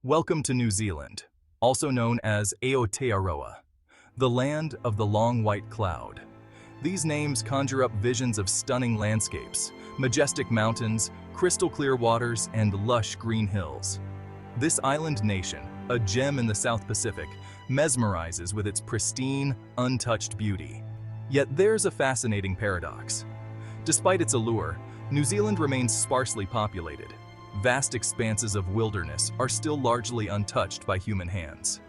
Welcome to New Zealand, also known as Aotearoa, the land of the long white cloud. These names conjure up visions of stunning landscapes, majestic mountains, crystal clear waters, and lush green hills. This island nation, a gem in the South Pacific, mesmerizes with its pristine, untouched beauty. Yet there's a fascinating paradox. Despite its allure, New Zealand remains sparsely populated. Vast expanses of wilderness are still largely untouched by human hands.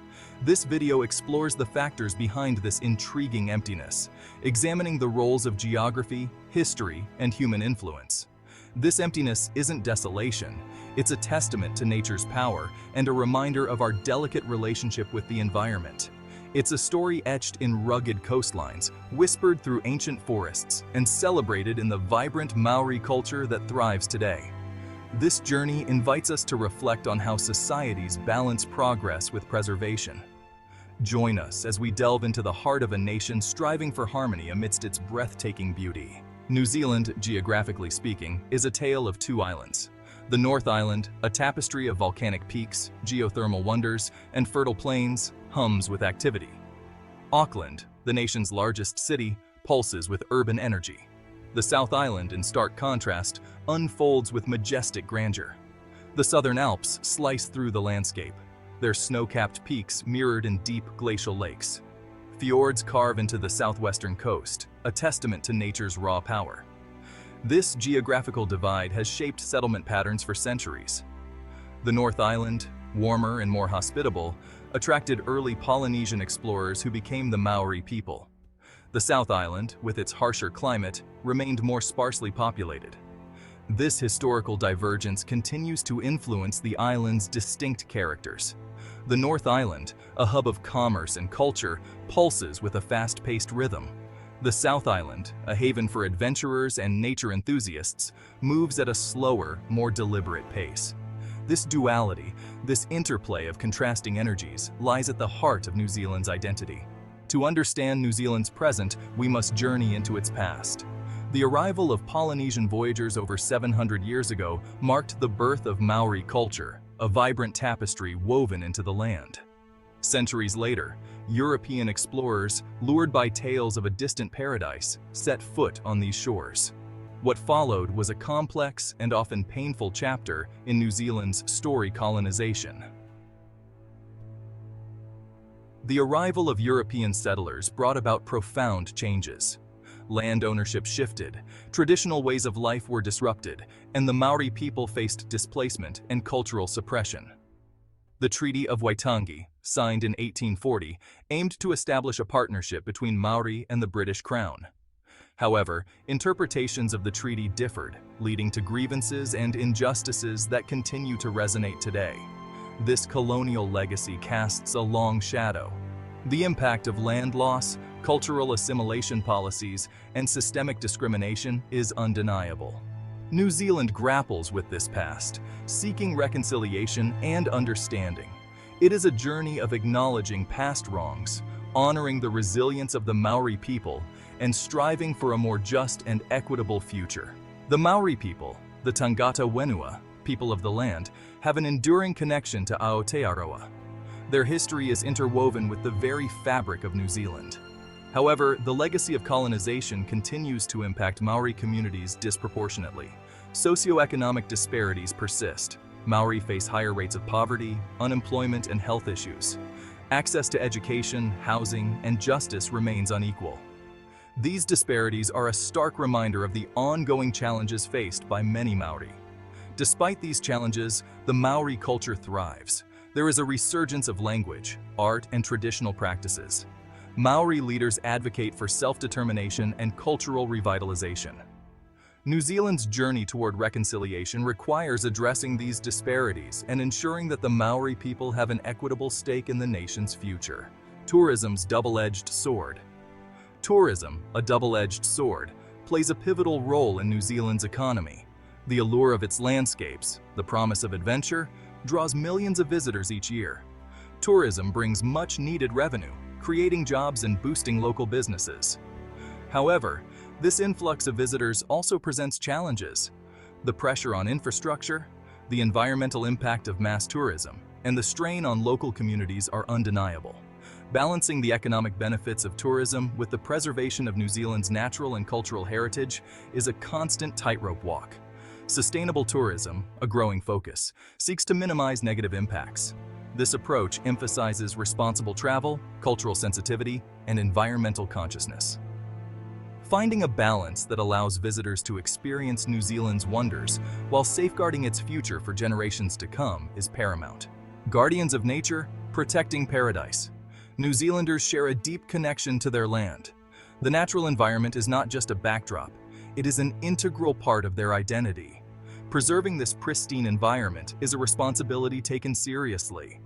This video explores the factors behind this intriguing emptiness, examining the roles of geography, history, and human influence. This emptiness isn't desolation, it's a testament to nature's power and a reminder of our delicate relationship with the environment. It's a story etched in rugged coastlines, whispered through ancient forests, and celebrated in the vibrant Maori culture that thrives today. This journey invites us to reflect on how societies balance progress with preservation. Join us as we delve into the heart of a nation striving for harmony amidst its breathtaking beauty. New Zealand, geographically speaking, is a tale of two islands. The North Island, a tapestry of volcanic peaks, geothermal wonders, and fertile plains, hums with activity. Auckland, the nation's largest city, pulses with urban energy. The South Island, in stark contrast, unfolds with majestic grandeur. The Southern Alps slice through the landscape, their snow-capped peaks mirrored in deep glacial lakes. Fjords carve into the southwestern coast, a testament to nature's raw power. This geographical divide has shaped settlement patterns for centuries. The North Island, warmer and more hospitable, attracted early Polynesian explorers who became the Maori people. The South Island, with its harsher climate, remained more sparsely populated. This historical divergence continues to influence the island's distinct characters. The North Island, a hub of commerce and culture, pulses with a fast-paced rhythm. The South Island, a haven for adventurers and nature enthusiasts, moves at a slower, more deliberate pace. This duality, this interplay of contrasting energies, lies at the heart of New Zealand's identity. To understand New Zealand's present, we must journey into its past. The arrival of Polynesian voyagers over 700 years ago marked the birth of Maori culture, a vibrant tapestry woven into the land. Centuries later, European explorers, lured by tales of a distant paradise, set foot on these shores. What followed was a complex and often painful chapter in New Zealand's story colonization. The arrival of European settlers brought about profound changes. Land ownership shifted, traditional ways of life were disrupted, and the Maori people faced displacement and cultural suppression. The Treaty of Waitangi, signed in 1840, aimed to establish a partnership between Maori and the British Crown. However, interpretations of the treaty differed, leading to grievances and injustices that continue to resonate today. This colonial legacy casts a long shadow. The impact of land loss, cultural assimilation policies, and systemic discrimination is undeniable. New Zealand grapples with this past, seeking reconciliation and understanding. It is a journey of acknowledging past wrongs, honoring the resilience of the Maori people, and striving for a more just and equitable future. The Maori people, the Tangata Wenua, people of the land, have an enduring connection to Aotearoa. Their history is interwoven with the very fabric of New Zealand. However, the legacy of colonization continues to impact Maori communities disproportionately. Socioeconomic disparities persist. Maori face higher rates of poverty, unemployment, and health issues. Access to education, housing, and justice remains unequal. These disparities are a stark reminder of the ongoing challenges faced by many Maori. Despite these challenges, the Maori culture thrives. There is a resurgence of language, art, and traditional practices. Maori leaders advocate for self-determination and cultural revitalization. New Zealand's journey toward reconciliation requires addressing these disparities and ensuring that the Maori people have an equitable stake in the nation's future. Tourism's double-edged sword. Tourism, a double-edged sword, plays a pivotal role in New Zealand's economy. The allure of its landscapes, the promise of adventure, draws millions of visitors each year. Tourism brings much-needed revenue, creating jobs and boosting local businesses. However, this influx of visitors also presents challenges. The pressure on infrastructure, the environmental impact of mass tourism, and the strain on local communities are undeniable. Balancing the economic benefits of tourism with the preservation of New Zealand's natural and cultural heritage is a constant tightrope walk. Sustainable tourism, a growing focus, seeks to minimize negative impacts. This approach emphasizes responsible travel, cultural sensitivity, and environmental consciousness. Finding a balance that allows visitors to experience New Zealand's wonders while safeguarding its future for generations to come is paramount. Guardians of nature, protecting paradise. New Zealanders share a deep connection to their land. The natural environment is not just a backdrop, it is an integral part of their identity. Preserving this pristine environment is a responsibility taken seriously.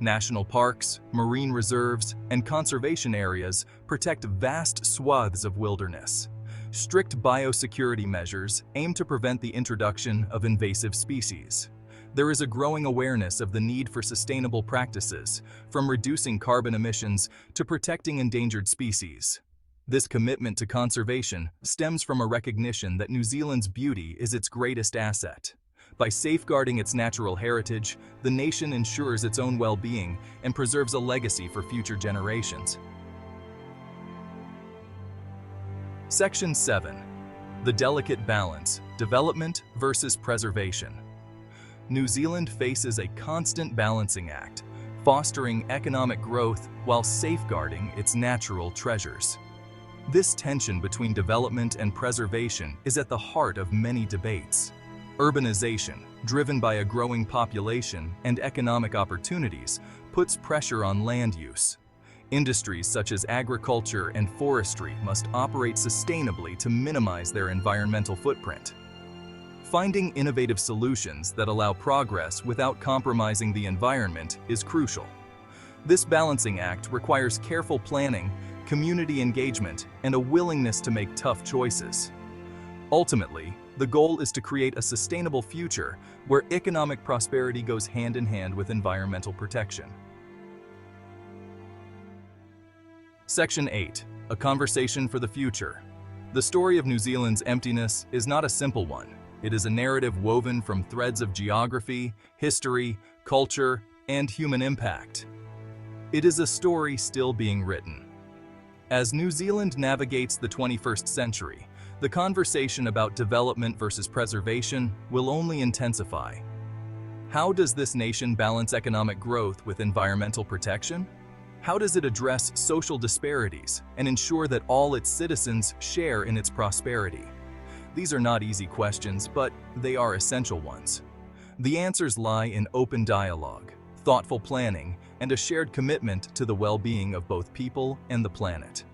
National parks, marine reserves, and conservation areas protect vast swaths of wilderness. Strict biosecurity measures aim to prevent the introduction of invasive species. There is a growing awareness of the need for sustainable practices, from reducing carbon emissions to protecting endangered species. This commitment to conservation stems from a recognition that New Zealand's beauty is its greatest asset. By safeguarding its natural heritage, the nation ensures its own well-being and preserves a legacy for future generations. Section 7. The delicate balance, development versus preservation. New Zealand faces a constant balancing act, fostering economic growth while safeguarding its natural treasures. This tension between development and preservation is at the heart of many debates. Urbanization, driven by a growing population and economic opportunities, puts pressure on land use. Industries such as agriculture and forestry must operate sustainably to minimize their environmental footprint. Finding innovative solutions that allow progress without compromising the environment is crucial. This balancing act requires careful planning, community engagement, and a willingness to make tough choices. Ultimately, the goal is to create a sustainable future where economic prosperity goes hand in hand with environmental protection. Section 8. A conversation for the future. The story of New Zealand's emptiness is not a simple one. It is a narrative woven from threads of geography, history, culture, and human impact. It is a story still being written. As New Zealand navigates the 21st century, the conversation about development versus preservation will only intensify. How does this nation balance economic growth with environmental protection? How does it address social disparities and ensure that all its citizens share in its prosperity? These are not easy questions, but they are essential ones. The answers lie in open dialogue, thoughtful planning, and a shared commitment to the well-being of both people and the planet.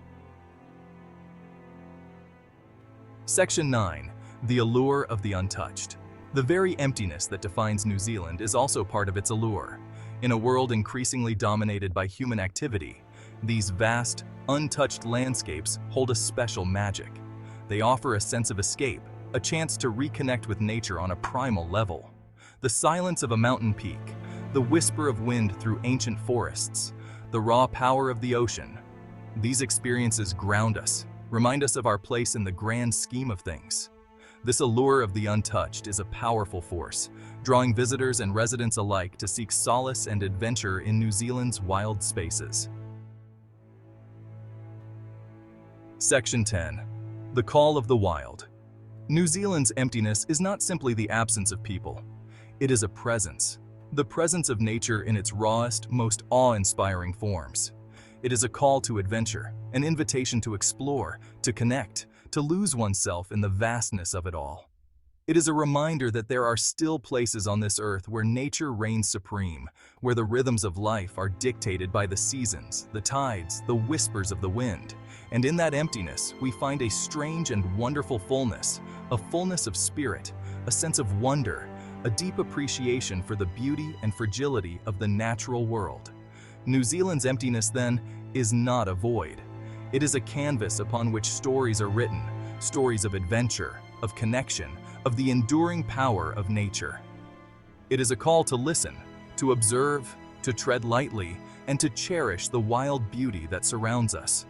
Section 9. The allure of the untouched. The very emptiness that defines New Zealand is also part of its allure. In a world increasingly dominated by human activity, these vast, untouched landscapes hold a special magic. They offer a sense of escape, a chance to reconnect with nature on a primal level. The silence of a mountain peak, the whisper of wind through ancient forests, the raw power of the ocean. These experiences ground us, remind us of our place in the grand scheme of things. This allure of the untouched is a powerful force, drawing visitors and residents alike to seek solace and adventure in New Zealand's wild spaces. Section 10. The call of the wild. New Zealand's emptiness is not simply the absence of people. It is a presence. The presence of nature in its rawest, most awe-inspiring forms. It is a call to adventure, an invitation to explore, to connect, to lose oneself in the vastness of it all. It is a reminder that there are still places on this earth where nature reigns supreme, where the rhythms of life are dictated by the seasons, the tides, the whispers of the wind. And in that emptiness, we find a strange and wonderful fullness, a fullness of spirit, a sense of wonder, a deep appreciation for the beauty and fragility of the natural world. New Zealand's emptiness, then, is not a void. It is a canvas upon which stories are written, stories of adventure, of connection, of the enduring power of nature. It is a call to listen, to observe, to tread lightly, and to cherish the wild beauty that surrounds us.